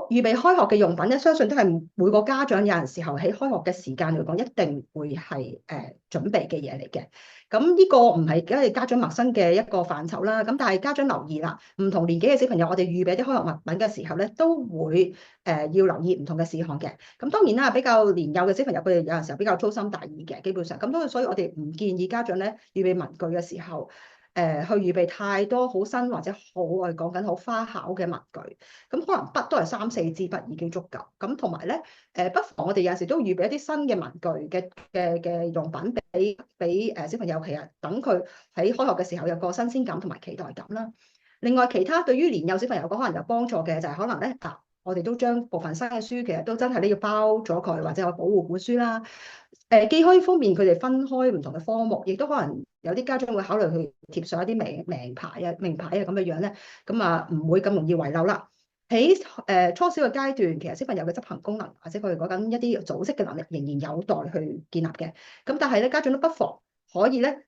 預備開學嘅用品咧，相信都係每個家長有陣時候喺開學嘅時間嚟講，一定會係準備嘅嘢嚟嘅。咁呢個唔係梗係家長陌生嘅一個範疇啦。咁但係家長留意啦，唔同年紀嘅小朋友，我哋預備啲開學物品嘅時候咧，都會要留意唔同嘅事項嘅。咁當然啦，比較年幼嘅小朋友，佢哋有陣時候比較粗心大意嘅，基本上咁所以我哋唔建議家長咧預備文具嘅時候。去預備太多好新或者好我哋講緊好花巧嘅文具，咁可能筆都係三四支筆已經足夠。咁同埋咧，不妨我哋有時都預備一啲新嘅文具嘅用品俾小朋友，其實等佢喺開學嘅時候有個新鮮感同埋期待感啦。另外，其他對於年幼小朋友講可能有幫助嘅就係可能咧我哋都將部分新嘅書其實都真係咧要包咗佢，或者有保護本書啦。既可以方便佢哋分開唔同嘅科目，亦都可能有啲家長會考慮去貼上一啲名牌啊咁嘅樣咧，咁啊唔會咁容易遺漏啦。喺初小嘅階段，其實小朋友嘅執行功能或者佢哋講緊一啲組織嘅能力仍然有待去建立嘅。咁但係咧，家長都不妨可以咧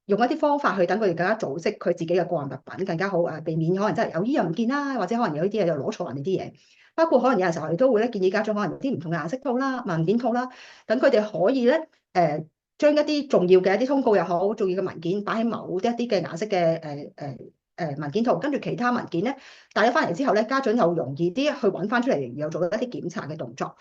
用一啲方法去等佢哋更加組織佢自己嘅個人物品更加好避免可能真係有依樣唔見啦，或者可能有呢啲嘢就攞錯人哋啲嘢。包括可能有陣時候我哋都會咧建議家長可能有啲唔同嘅顏色套啦、文件套啦，等佢哋可以咧將一啲重要嘅一啲通告又好、重要嘅文件擺喺某一啲嘅顏色嘅文件套，跟住其他文件咧帶咗翻嚟之後咧，家長又容易啲去揾翻出嚟，又做一啲檢查嘅動作。